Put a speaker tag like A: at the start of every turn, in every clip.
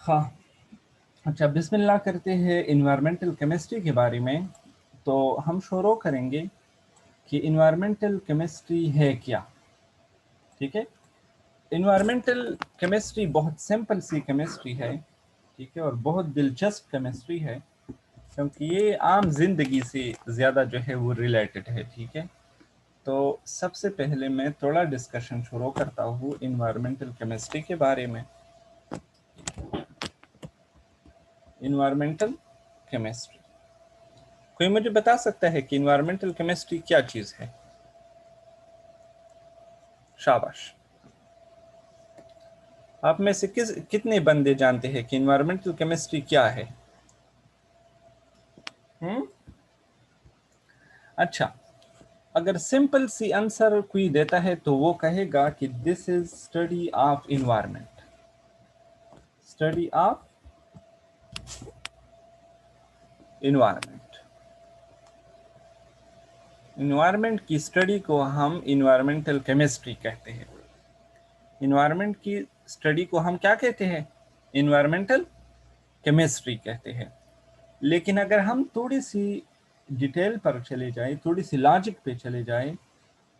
A: हाँ, अच्छा बिस्मिल्लाह करते हैं इन्वायरमेंटल केमिस्ट्री के बारे में। तो हम शुरू करेंगे कि इन्वायरमेंटल केमिस्ट्री है क्या। ठीक है, इन्वायरमेंटल केमिस्ट्री बहुत सिंपल सी केमिस्ट्री है, ठीक है, और बहुत दिलचस्प केमिस्ट्री है क्योंकि ये आम जिंदगी से ज़्यादा जो है वो रिलेटेड है। ठीक है, तो सबसे पहले मैं थोड़ा डिस्कशन शुरू करता हूँ इन्वायरमेंटल केमिस्ट्री के बारे में। इन्वायरमेंटल केमिस्ट्री, कोई मुझे बता सकता है कि इन्वायरमेंटल केमिस्ट्री क्या चीज़ है? शाबाश। आप में से कितने बंदे जानते हैं कि इन्वायरमेंटल केमिस्ट्री क्या है? अच्छा, अगर सिंपल सी आंसर कोई देता है तो वो कहेगा कि this is study of environment. Study of environment. Environment की स्टडी को हम इन्वायरमेंटल केमिस्ट्री कहते हैं। इन्वायरमेंट की स्टडी को हम क्या कहते हैं? इन्वायरमेंटल केमिस्ट्री कहते हैं। लेकिन अगर हम थोड़ी सी डिटेल पर चले जाएं, थोड़ी सी लॉजिक पे चले जाएं,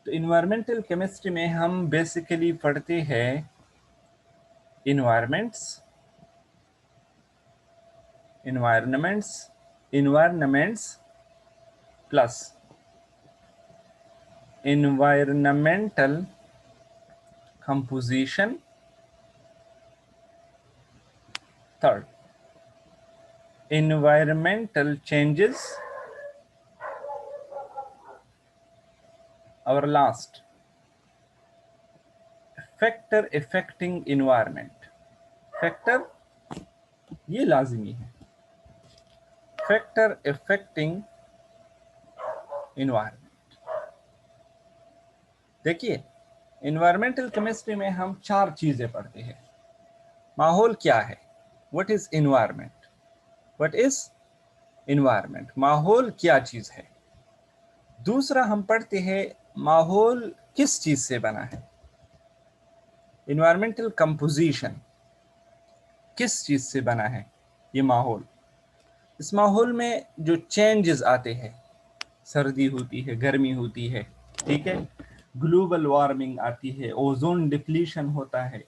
A: तो इन्वायरमेंटल केमिस्ट्री में हम बेसिकली पढ़ते हैं environments plus environmental composition, third environmental changes, our last factor affecting environment। Factor ये लाजिमी है, फैक्टर affecting environment। देखिए, इन्वायरमेंटल केमिस्ट्री में हम चार चीजें पढ़ते हैं। माहौल क्या है? What is environment? What is environment, माहौल क्या चीज है। दूसरा हम पढ़ते हैं माहौल किस चीज से बना है। इन्वायरमेंटल कंपोजिशन, किस चीज से बना है ये माहौल। इस माहौल में जो चेंजेस आते हैं, सर्दी होती है, गर्मी होती है, ठीक है, ग्लोबल वार्मिंग आती है, ओजोन डिप्लीशन होता है,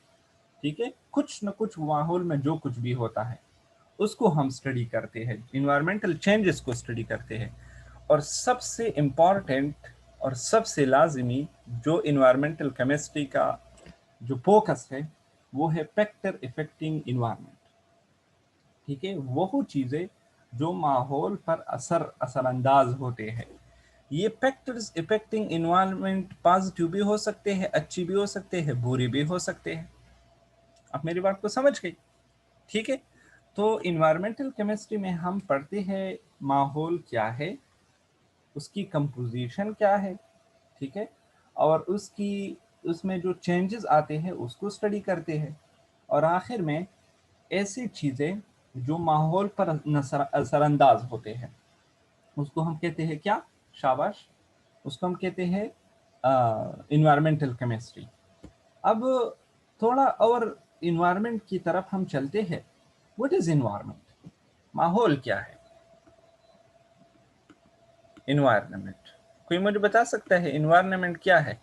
A: ठीक है, कुछ न कुछ माहौल में जो कुछ भी होता है उसको हम स्टडी करते हैं, इन्वायरमेंटल चेंजेस को स्टडी करते हैं। और सबसे इम्पॉर्टेंट और सबसे लाजिमी जो इन्वायरमेंटल केमिस्ट्री का जो फोकस है वो है फैक्टर इफेक्टिंग इन्वायरमेंट। ठीक है, वो चीज़ें जो माहौल पर असरअंदाज होते हैं। ये फैक्टर्स इफेक्टिंग इन्वायरमेंट पॉजिटिव भी हो सकते हैं, अच्छी भी हो सकते हैं, बुरी भी हो सकते हैं। आप मेरी बात को समझ गई? ठीक है, तो इन्वायरमेंटल केमिस्ट्री में हम पढ़ते हैं माहौल क्या है, उसकी कंपोजिशन क्या है, ठीक है, और उसमें जो चेंजेस आते हैं उसको स्टडी करते हैं। और आखिर में ऐसी चीज़ें जो माहौल पर असरअंदाज होते हैं उसको हम कहते हैं क्या? शाबाश, उसको हम कहते हैं इन्वायरमेंटल केमिस्ट्री। अब थोड़ा और इन्वायरमेंट की तरफ हम चलते हैं। What is environment? माहौल क्या है? इन्वायरमेंट, कोई मुझे बता सकता है इन्वायरमेंट क्या है?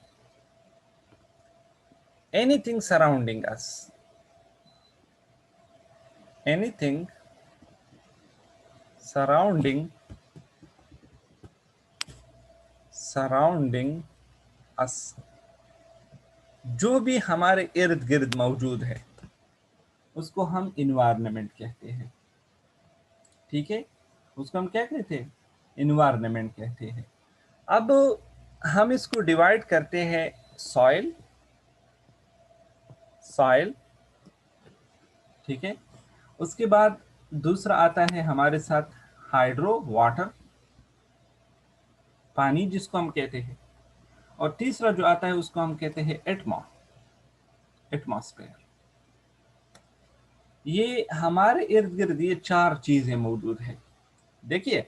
A: एनीथिंग सराउंडिंग अस, एनीथिंग सराउंडिंग अस, जो भी हमारे इर्द गिर्द मौजूद है उसको हम इन्वायरमेंट कहते हैं। ठीक है, उसको हम क्या कहते हैं? इन्वायरमेंट कहते हैं। अब हम इसको डिवाइड करते हैं सॉइल, ठीक है, उसके बाद दूसरा आता है हमारे साथ हाइड्रो, वाटर, पानी जिसको हम कहते हैं, और तीसरा जो आता है उसको हम कहते हैं एटमॉस्फेयर। ये हमारे इर्द गिर्द ये चार चीजें मौजूद है। देखिए,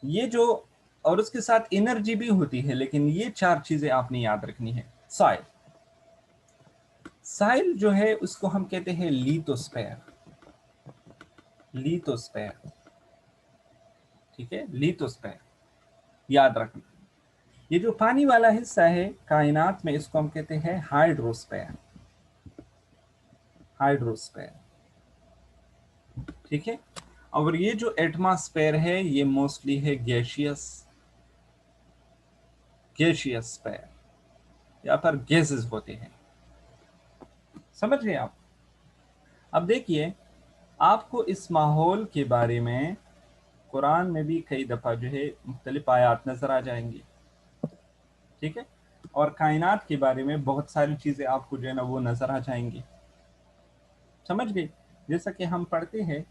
A: ये जो, और उसके साथ एनर्जी भी होती है, लेकिन ये चार चीजें आपने याद रखनी है। साइल जो है उसको हम कहते हैं लिथोस्फेयर, लिथोस्फीयर, ठीक है, लिथोस्फीयर याद रखना। ये जो पानी वाला हिस्सा है कायनात में, इसको हम कहते हैं हाइड्रोस्फीयर, हाइड्रोस्फीयर, ठीक है। और ये जो एटमॉस्फेयर है ये मोस्टली है गैशियस, गैशियस स्फीयर, यहाँ पर गैसेस होते हैं, समझ गए आप। अब देखिए, आपको इस माहौल के बारे में कुरान में भी कई दफ़ा जो है मुख्तलिफ आयात नज़र आ जाएंगी, ठीक है। और कायनात के बारे में बहुत सारी चीज़ें आपको जो है ना वो नज़र आ जाएंगी, समझ गए। जैसा कि हम पढ़ते हैं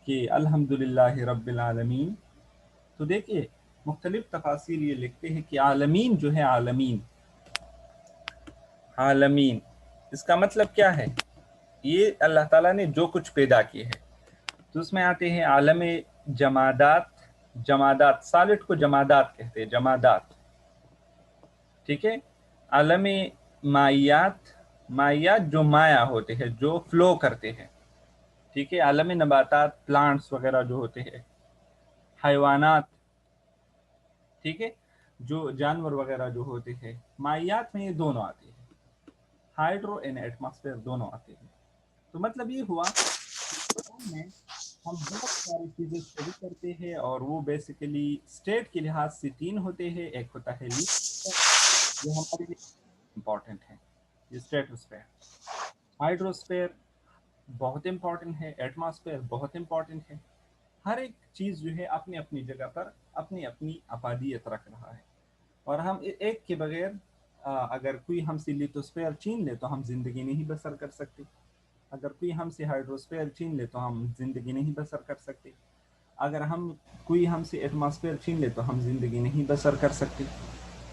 A: कि अल्हम्दुलिल्लाह रब्बिल आलमीन, तो देखिए मुख्तलिफ तफासिर ये लिखते हैं कि आलमीन जो है, आलमीन, आलमीन इसका मतलब क्या है, ये अल्लाह ताला ने जो कुछ पैदा किए है, तो उसमें आते हैं आलम जमादात, जमादात सॉलिड को जमादात कहते हैं, जमादात, ठीक है। आलम मायात, मायात जो माया होते हैं, जो फ्लो करते हैं, ठीक है। आलम नबातात, प्लांट्स वगैरह जो होते हैं, हैवानात, ठीक है, जो जानवर वगैरह जो होते हैं, मायात में ये दोनों आते हैं, हाइड्रो एंड एटमॉस्फेयर दोनों आते हैं। तो मतलब ये हुआ में हम बहुत सारी चीज़ें स्टडी करते हैं, और वो बेसिकली स्टेट के लिहाज से तीन होते हैं। एक होता है लिथोस्फीयर, जो हमारे लिए इम्पॉर्टेंट है, ये स्ट्रेटोस्फीयर, हाइड्रोस्फीयर बहुत इम्पॉर्टेंट है, एटमॉस्फेयर बहुत इम्पॉर्टेंट है। हर एक चीज़ जो है अपनी अपनी जगह पर अपनी अपनी अफादियत रख रहा है, और हम एक के बगैर अगर कोई हमसे लिथोस्फीयर छीन ले तो हम जिंदगी नहीं बसर कर सकते, अगर कोई हमसे हाइड्रोस्फीयर छीन ले तो हम जिंदगी नहीं बसर कर सकते, अगर हम कोई हमसे एटमॉस्फेयर छीन ले तो हम जिंदगी नहीं बसर कर सकते।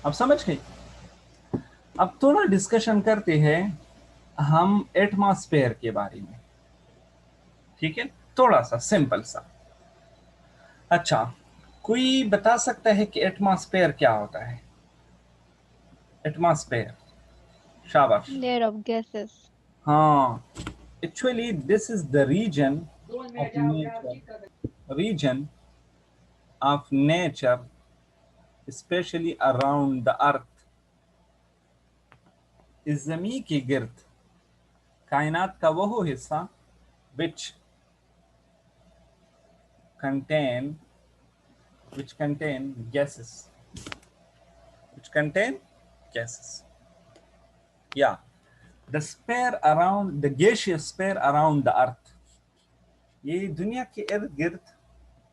A: अब समझ गए। अब थोड़ा डिस्कशन करते हैं हम एटमॉस्फेयर के बारे में, ठीक है, थोड़ा सा सिंपल सा। अच्छा, कोई बता सकता है कि एटमॉस्फेयर क्या होता है? एटमॉस्फेयर, शाबाश।
B: Layer of gases.
A: हाँ, actually this is the reason of nature, reason of nature specially around the earth, इस जमी के गिर्द कायनात का वो हिस्सा which contain which contain gases, which contain gases, yeah, the sphere around the gaseous sphere around the earth, ये दुनिया के इर्द गिर्द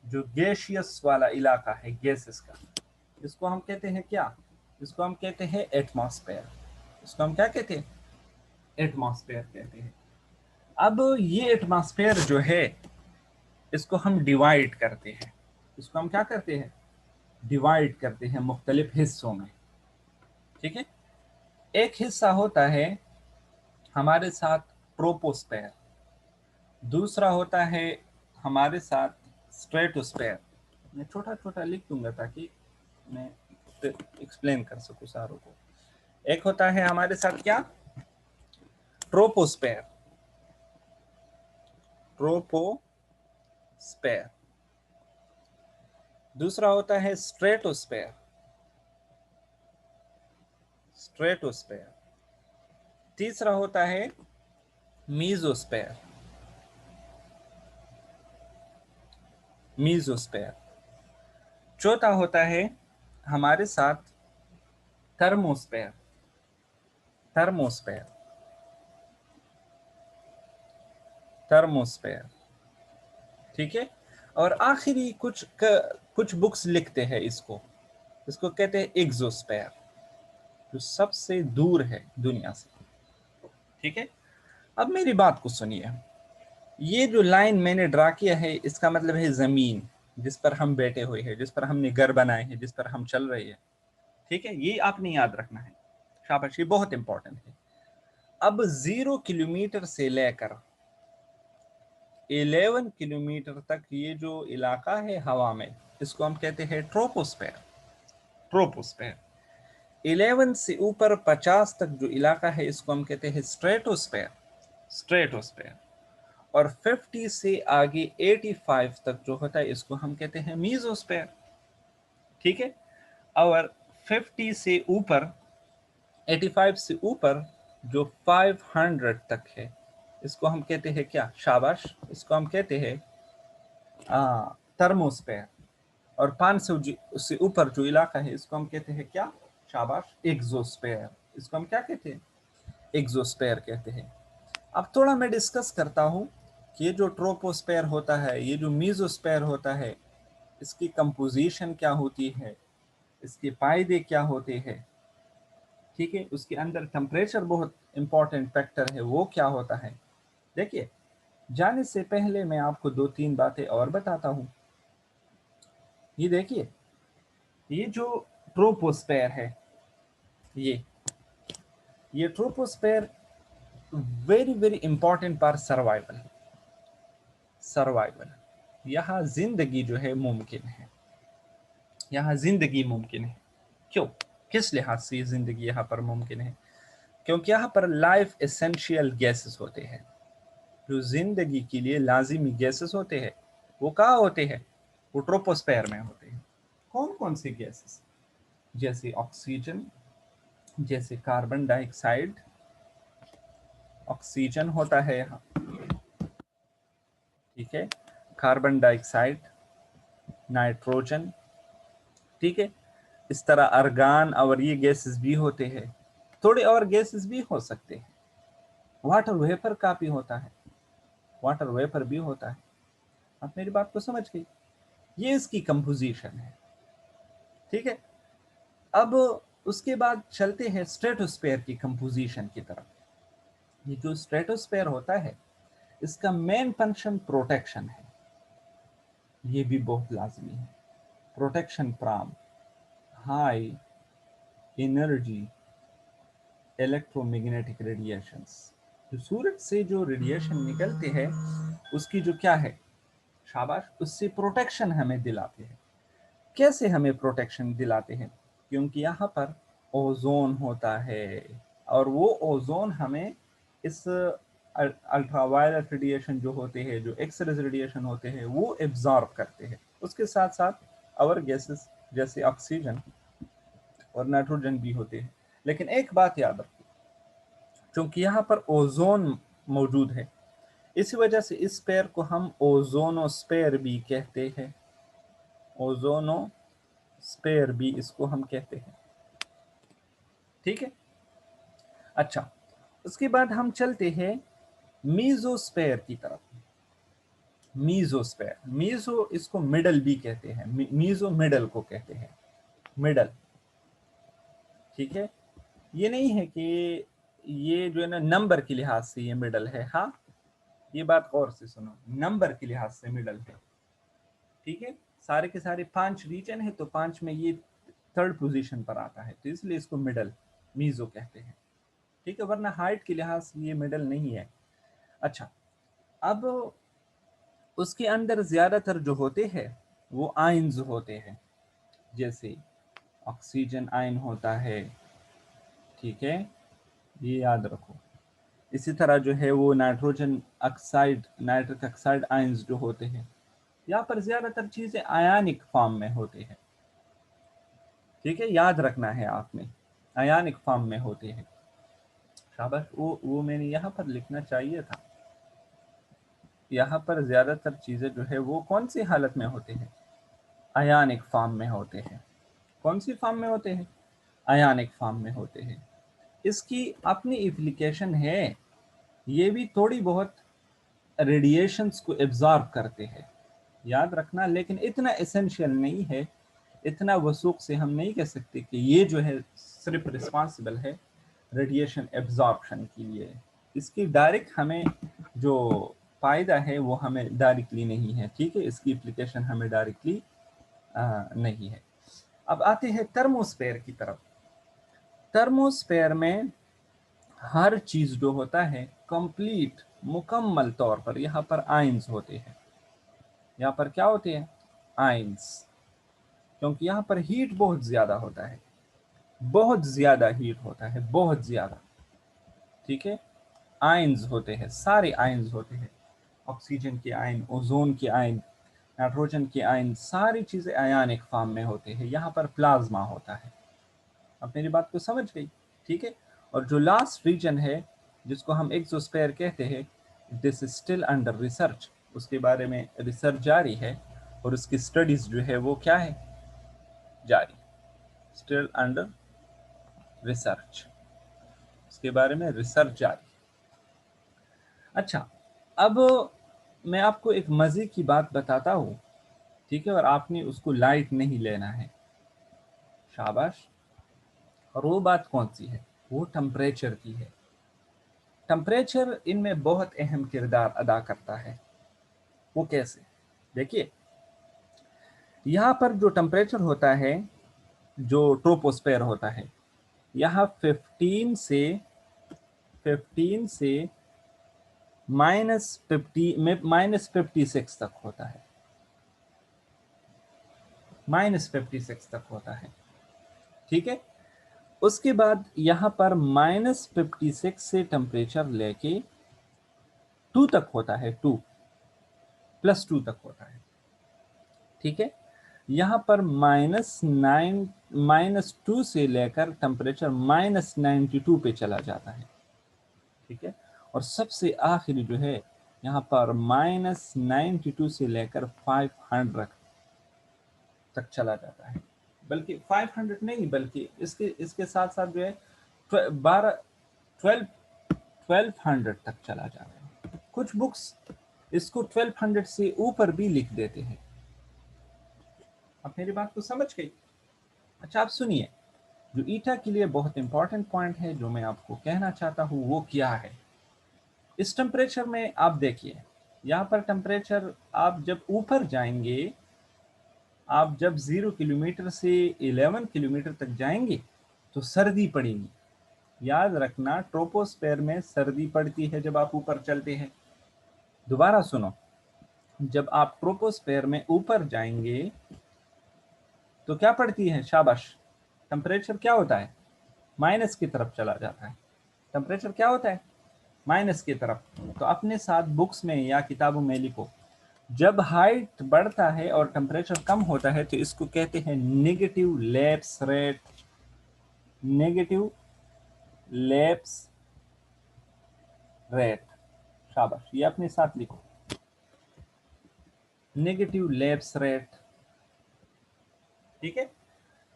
A: जो गैशियस वाला इलाका है गैसेस का, इसको हम कहते हैं क्या? इसको हम कहते हैं एटमॉस्फेयर। इसको हम क्या कहते हैं? एटमॉस्फेयर कहते हैं। अब ये एटमॉस्फेयर जो है इसको हम डिवाइड करते हैं, इसको हम क्या करते हैं? डिवाइड करते हैं मुख्तलिफ हिस्सों में, ठीक है। एक हिस्सा होता है हमारे साथ ट्रोपोस्फेयर, दूसरा होता है हमारे साथ स्ट्रेटोस्फेयर। मैं छोटा छोटा लिख दूंगा ताकि मैं एक्सप्लेन कर सकूं सारों को। एक होता है हमारे साथ क्या? Troposphere, troposphere. दूसरा होता है स्ट्रेटोस्फेयर, स्ट्रेटोस्फेयर। तीसरा होता है मीजोस्फेयर, मीजोस्फेयर। चौथा होता है हमारे साथ थर्मोस्फेयर, थर्मोस्फेयर, थर्मोस्फेयर, ठीक है। और आखिरी कुछ बुक्स लिखते हैं इसको, इसको कहते हैं एक्सोस्फेयर, जो सबसे दूर है दुनिया से, ठीक है। अब मेरी बात को सुनिए, ये जो लाइन मैंने ड्रा किया है इसका मतलब है जमीन जिस पर हम बैठे हुए हैं, जिस पर हमने घर बनाए हैं, जिस पर हम चल रहे हैं, ठीक है। ये आपने याद रखना है, शाबाश, ये बहुत इंपॉर्टेंट है। अब 0 किलोमीटर से लेकर 11 किलोमीटर तक ये जो इलाका है हवा में, इसको हम कहते हैं ट्रोपोस्फेयर, ट्रोपोस्फेयर। 11 से ऊपर 50 तक जो इलाका है इसको हम कहते हैं स्ट्रेटोस्फेयर, स्ट्रेटोस्फेयर। और 50 से आगे 85 तक जो होता है इसको हम कहते हैं मीजोस्फेयर, ठीक है। और 50 से ऊपर, 85 से ऊपर जो 500 तक है इसको हम कहते हैं क्या? शाबाश, इसको हम कहते हैं थर्मोस्फेयर। और 500 से ऊपर जो इलाका है इसको हम कहते हैं क्या? शाबाश, एक्सोस्फेयर। इसको हम क्या कहते हैं? एक्सोस्फेयर कहते हैं। अब थोड़ा मैं डिस्कस करता हूँ कि ये जो ट्रोपोस्फेयर होता है, ये जो मीजोस्फेयर होता है, इसकी कंपोजिशन क्या होती है, इसके फायदे क्या होते हैं, ठीक है। उसके अंदर टेम्परेचर बहुत इंपॉर्टेंट फैक्टर है, वो क्या होता है। देखिए, जाने से पहले मैं आपको 2-3 बातें और बताता हूँ। ये देखिए, ये जो ट्रोपोस्फेयर है, ये troposphere very very important for survival. यहाँ जिंदगी जो है मुमकिन है, यहाँ जिंदगी मुमकिन है। क्यों? किस लिहाज से ये जिंदगी यहाँ पर मुमकिन है? क्योंकि यहाँ पर लाइफ एसेंशियल गैसेस होते हैं। जो जिंदगी के लिए लाजिमी गैसेस होते हैं वो कहाँ होते हैं? वो ट्रोपोस्फेयर में होते हैं। कौन कौन से गैसेस? जैसे ऑक्सीजन, जैसे कार्बन डाइऑक्साइड, ऑक्सीजन होता है यहाँ, ठीक है, कार्बन डाइऑक्साइड, नाइट्रोजन, ठीक है। इस तरह अर्गान और ये गैसेस भी होते हैं। थोड़े और गैसेस भी हो सकते हैं। वाटर वेपर का भी होता है, वाटर वेपर भी होता है। आप मेरी बात को समझ गई? ये इसकी कंपोजिशन है, ठीक है। अब उसके बाद चलते हैं स्ट्रेटोस्फेयर की कंपोजिशन की तरफ। ये जो स्ट्रेटोस्फेयर होता है इसका मेन फंक्शन प्रोटेक्शन है, ये भी बहुत लाजमी है। Protection from high energy electromagnetic radiations. जो सूरज से जो रेडिएशन निकलते हैं उसकी जो क्या है, शाबाश, उससे प्रोटेक्शन हमें दिलाते हैं। कैसे हमें प्रोटेक्शन दिलाते हैं? क्योंकि यहाँ पर ओजोन होता है और वो ओजोन हमें इस अल्ट्रावायलेट रेडिएशन जो होते हैं, जो एक्सरेज रेडिएशन होते हैं, वो एब्जॉर्ब करते हैं। उसके साथ साथ और गैसेस जैसे ऑक्सीजन और नाइट्रोजन भी होते हैं। लेकिन एक बात याद रखो, क्योंकि यहाँ पर ओजोन मौजूद है, इसी वजह से इस पेयर को हम ओजोनोस्फेयर भी कहते हैं। ओजोनोस्फेयर भी इसको हम कहते हैं, ठीक है। अच्छा, उसके बाद हम चलते हैं मीजोस्फेयर की तरफ। मीजोस्फेयर, मीजो इसको मिडल भी कहते हैं, मीजो मिडल को कहते हैं, मिडल, ठीक है। ये नहीं है कि ये जो है ना नंबर के लिहाज से ये मिडल है, हाँ, ये बात गौर से सुनो, नंबर के लिहाज से मिडल है, ठीक है। सारे के सारे 5 रीजन है तो 5 में ये 3rd पोजीशन पर आता है, तो इसलिए इसको मिडल मीजो कहते हैं, ठीक है। वरना हाइट के लिहाज से ये मिडल नहीं है। अच्छा, अब उसके अंदर ज्यादातर जो होते हैं वो आयन्स होते हैं, जैसे ऑक्सीजन आयन होता है, ठीक है, ये याद रखो। इसी तरह जो है वो nitrogen oxide, nitric oxide ions जो होते हैं, यहाँ पर ज्यादातर चीजें आयनिक फॉर्म में होते हैं, ठीक है, याद रखना है आपने, आयनिक फॉर्म में होते हैं। शाबाश, वो मैंने यहाँ पर लिखना चाहिए था। यहाँ पर ज्यादातर चीजें जो है वो कौन सी हालत में होते हैं? आयनिक फॉर्म में होते हैं। कौन सी फॉर्म में होते हैं? आयनिक फॉर्म में होते हैं। इसकी अपनी एप्लीकेशन है, ये भी थोड़ी बहुत रेडिएशंस को एब्जॉर्ब करते हैं, याद रखना, लेकिन इतना एसेंशियल नहीं है, इतना वसूख से हम नहीं कह सकते कि ये जो है सिर्फ रिस्पॉन्सिबल है रेडिएशन एब्जॉर्प्शन के लिए। इसकी डायरेक्ट हमें जो फ़ायदा है वो हमें डायरेक्टली नहीं है, ठीक है, इसकी एप्लीकेशन हमें डायरेक्टली नहीं है। अब आते हैं थर्मोस्फेयर की तरफ। थर्मोस्फेयर में हर चीज़ जो होता है कंप्लीट मुकम्मल तौर पर यहाँ पर आयंस होते हैं। यहाँ पर क्या होते हैं? आयंस, क्योंकि यहाँ पर हीट बहुत ज़्यादा होता है, बहुत ज़्यादा हीट होता है, बहुत ज़्यादा, ठीक है। आयंस होते हैं, सारे आयंस होते हैं। ऑक्सीजन के आयन, ओजोन के आयन, नाइट्रोजन के आयन, सारी चीज़ें आयनिक फॉर्म में होते हैं। यहाँ पर प्लाज्मा होता है। आप मेरी बात को समझ गई? ठीक है। और जो लास्ट रीजन है जिसको हम एक्सोस्फीयर कहते हैं, this is still under research, उसके बारे में रिसर्च जारी है और उसकी स्टडीज जो है वो क्या है, जारी, स्टिल अंडर रिसर्च, उसके बारे में रिसर्च जारी। अच्छा, अब मैं आपको एक मजे की बात बताता हूँ, ठीक है, और आपने उसको लाइट नहीं लेना है। शाबाश। और वो बात कौन सी है? वो टेम्परेचर की है। टेम्परेचर इनमें बहुत अहम किरदार अदा करता है। वो कैसे? देखिए, यहाँ पर जो टेम्परेचर होता है, जो ट्रोपोस्फेयर होता है, यहाँ 15 से -56 तक होता है, -56 तक होता है, ठीक है। उसके बाद यहाँ पर -56 से टेम्परेचर लेके 2 तक होता है, +2 तक होता है, ठीक है। यहाँ पर -2 से लेकर टेम्परेचर -92 पे चला जाता है, ठीक है। और सबसे आखिरी जो है यहाँ पर -92 से लेकर 500 तक चला जाता है। बल्कि 500 नहीं, बल्कि इसके साथ साथ जो है 1200 तक चला जाता है। कुछ बुक्स इसको 1200 से ऊपर भी लिख देते हैं। आप मेरी बात को समझ गई? अच्छा, आप सुनिए, जो ईटा के लिए बहुत इंपॉर्टेंट पॉइंट है जो मैं आपको कहना चाहता हूँ वो क्या है। इस टेम्परेचर में आप देखिए, यहाँ पर टेम्परेचर आप जब ऊपर जाएंगे, आप जब 0 किलोमीटर से 11 किलोमीटर तक जाएंगे तो सर्दी पड़ेगी। याद रखना, ट्रोपोस्फेयर में सर्दी पड़ती है जब आप ऊपर चलते हैं। दोबारा सुनो, जब आप ट्रोपोस्फेयर में ऊपर जाएंगे तो क्या पड़ती है? शाबाश। टेम्परेचर क्या होता है? माइनस की तरफ चला जाता है। टेम्परेचर क्या होता है? माइनस की तरफ। तो अपने साथ बुक्स में या किताबों में लिखो, जब हाइट बढ़ता है और टेम्परेचर कम होता है तो इसको कहते हैं negative lapse rate. Negative lapse rate. शाबाश, ये अपने साथ लिखो, नेगेटिव लैप्स रेट, ठीक है।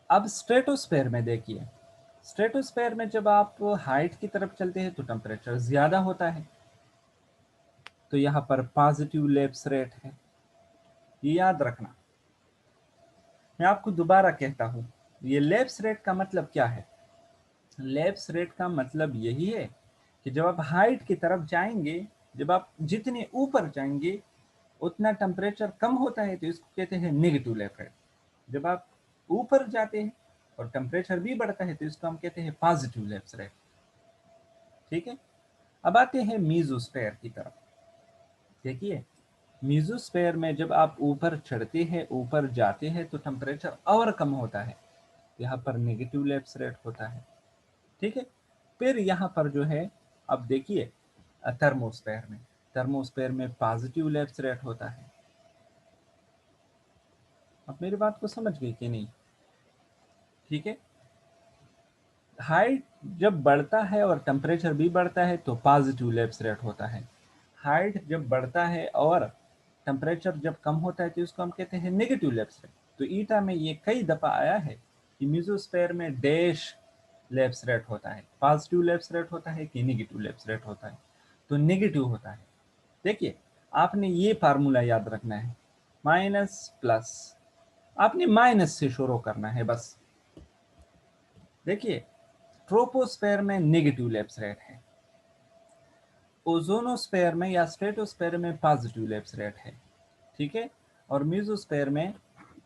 A: अब स्ट्रेटोस्फेयर में देखिए, स्ट्रेटोस्फेयर में जब आप हाइट की तरफ चलते हैं तो टेम्परेचर ज्यादा होता है, तो यहाँ पर पॉजिटिव लैप्स रेट है। ये याद रखना। मैं आपको दोबारा कहता हूँ, ये लैप्स रेट का मतलब क्या है? लैप्स रेट का मतलब यही है कि जब आप हाइट की तरफ जाएंगे, जब आप जितने ऊपर जाएंगे उतना टेम्परेचर कम होता है, तो इसको कहते हैं नेगेटिव लैप रेट। जब आप ऊपर जाते हैं और टेम्परेचर भी बढ़ता है तो इसको हम कहते हैं पॉजिटिव लैप्स रेट, ठीक है। अब आते हैं मीजोस्फेयर की तरफ। देखिए, मीजोस्फेयर में जब आप ऊपर चढ़ते हैं, ऊपर जाते हैं तो टेम्परेचर और कम होता है, यहाँ पर नेगेटिव लैप्स रेट होता है, ठीक है। फिर यहाँ पर जो है, अब देखिए, थर्मोस्फेयर में पॉजिटिव लैप्स रेट होता है। अब मेरी बात को समझ गई कि नहीं? ठीक है। हाइट जब बढ़ता है और टेम्परेचर भी बढ़ता है तो पॉजिटिव लैप्स रेट होता है। हाइट जब बढ़ता है और टेम्परेचर जब कम होता है तो इसको हम कहते हैं नेगेटिव लैप्स रेट। तो ईटा में ये कई दफ़ा आया है कि मीजोस्फेयर में डैश लैप्स रेट होता है, पॉजिटिव लैप्स रेट होता है कि नेगेटिव लैप्स रेट होता है। तो नेगेटिव होता है। देखिए, आपने ये फार्मूला याद रखना है, माइनस प्लस, आपने माइनस से शुरू करना है बस। देखिए, ट्रोपोस्फेयर में नेगेटिव लैप्स रेट है, ओजोनोस्फेयर में या स्ट्रेटोस्फेयर में पॉजिटिव लैप्स रेट है, ठीक है। और मीजोस्फेयर में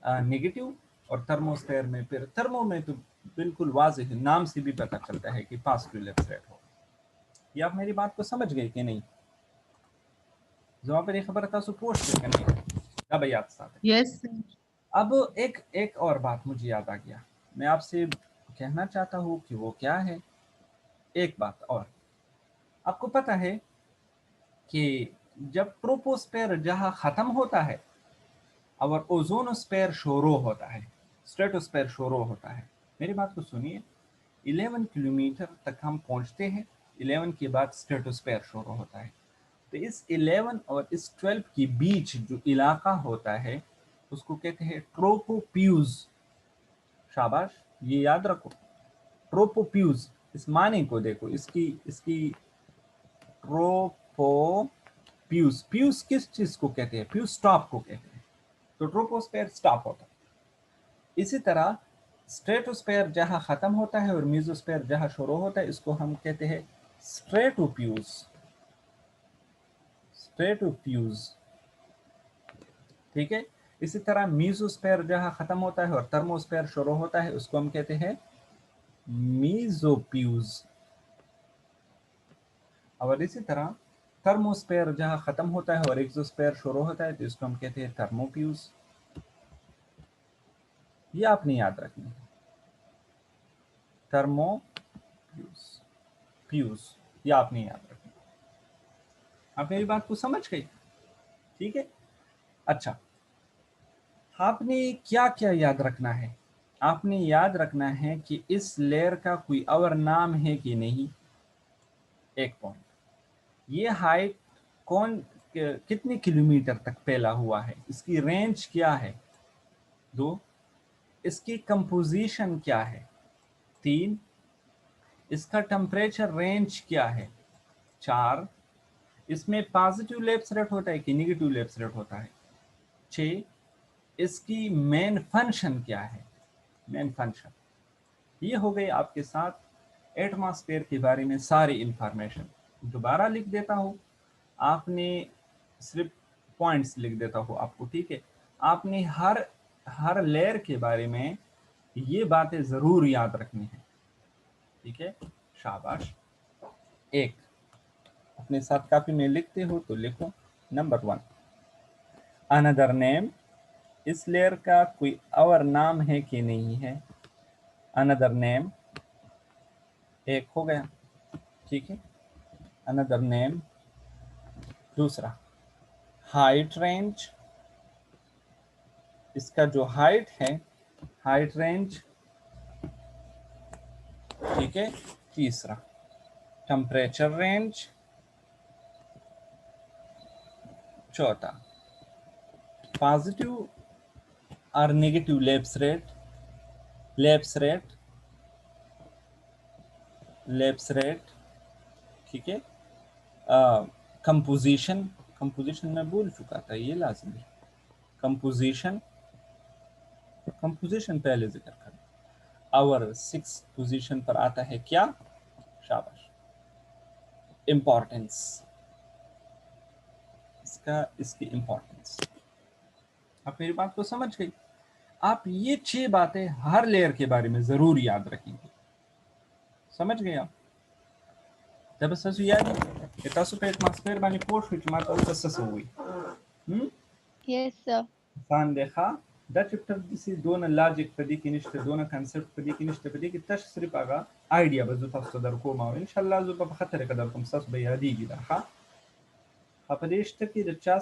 A: नेगेटिव, और थर्मोस्फेयर में, फिर थर्मो में तो बिल्कुल वाज़ेह है, नाम से भी पता चलता है कि पॉजिटिव लैप्स रेट हो। ये आप मेरी बात को समझ गए कि नहीं? जवाब पर खबर था सो पोस्ट करनी है भाई आप साथ।
B: यस।
A: अब एक एक और बात मुझे याद आ गया, मैं आपसे कहना चाहता हूँ कि वो क्या है। एक बात और, आपको पता है कि जब ट्रोपोस्फेयर जहां खत्म होता है और ओजोनोस्फेयर शुरू होता है, स्ट्रेटोस्फेयर शुरू होता है। मेरी बात को सुनिए, 11 किलोमीटर तक हम पहुंचते हैं, 11 के बाद स्ट्रेटोस्फेयर शुरू होता है। तो इस 11 और इस 12 के बीच जो इलाका होता है उसको कहते हैं ट्रोपोप्यूज। शाबाश, ये याद रखो, ट्रोपोप्यूज। इस माने को देखो, इसकी इसकी ट्रोपोप्यूज, प्यूज किस चीज को कहते हैं? प्यूज स्टॉप को कहते हैं। तो ट्रोपोस्फेयर स्टॉप होता है। इसी तरह स्ट्रेटोस्फेयर जहां खत्म होता है और मीजोस्फेयर जहां शुरू होता है इसको हम कहते हैं स्ट्रेटोप्यूज। स्ट्रेटोप्यूज, ठीक है। इसी तरह मीजोस्फेयर जहां खत्म होता है और थर्मोस्फेयर शुरू होता है उसको हम कहते हैं मीजोप्यूज। और इसी तरह थर्मोस्फेयर जहां खत्म होता है और एक्सोस्फेयर शुरू होता है तो इसको हम कहते हैं थर्मोप्यूज। ये आपने याद रखना है, थर्मोप्यूज, प्यूज, ये आपने याद रखना। आप मेरी बात को समझ गई? ठीक है। अच्छा, आपने क्या क्या याद रखना है? आपने याद रखना है कि इस लेयर का कोई और नाम है कि नहीं। एक पॉइंट, ये हाइट कितने किलोमीटर तक फैला हुआ है, इसकी रेंज क्या है। 2, इसकी कंपोजिशन क्या है। 3, इसका टेम्परेचर रेंज क्या है। 4, इसमें पॉजिटिव लैप्स रेट होता है कि नेगेटिव लैप्स रेट होता है। 6, इसकी मेन फंक्शन क्या है, मेन फंक्शन। ये हो गई आपके साथ एटमॉस्फेयर के बारे में सारी इंफॉर्मेशन। दोबारा लिख देता हूँ, आपने सिर्फ पॉइंट्स लिख देता हूँ आपको, ठीक है। आपने हर लेयर के बारे में ये बातें ज़रूर याद रखनी है, ठीक है। शाबाश। एक, अपने साथ कापी में लिखते हो तो लिखो, नंबर 1, अनदर नेम। इस लेयर का कोई और नाम है कि नहीं है। अनदर नेम, एक हो गया, ठीक है। Another name. दूसरा, हाइट रेंज, इसका जो हाइट है, हाइट रेंज, ठीक है। तीसरा, टेम्परेचर रेंज। चौथा, पॉजिटिव और negative lapse rate, lapse rate, lapse rate, ठीक है। कंपोजिशन, कंपोजिशन मैं भूल चुका था, ये लाजमी है। कंपोजिशन, कंपोजिशन पहले जिक्र कर। और 6 पोजीशन पर आता है क्या? शाबाश, इम्पोर्टेंस, इसकी इम्पोर्टेंस। आप मेरी बात को समझ गई? आप ये 6 बातें हर लेयर के बारे में जरूर याद रखेंगे। समझ गए आप? जब ससु याद है तसु पे एटमॉस्फेयर बानी पोस्ट हुई माता उस ससु हुई।
B: Yes, sir.
A: सान देखा दा चैप्टर दिसी दोन लॉजिक पदी की निष्ठ दोन कांसेप्ट पदी की निष्ठ पदी की तश सिर्फ आगा आइडिया बजू तफसो दर को माव इंशाल्लाह जो बखतर कदर तुम सस बयादी गी दा हा अपदेश तक की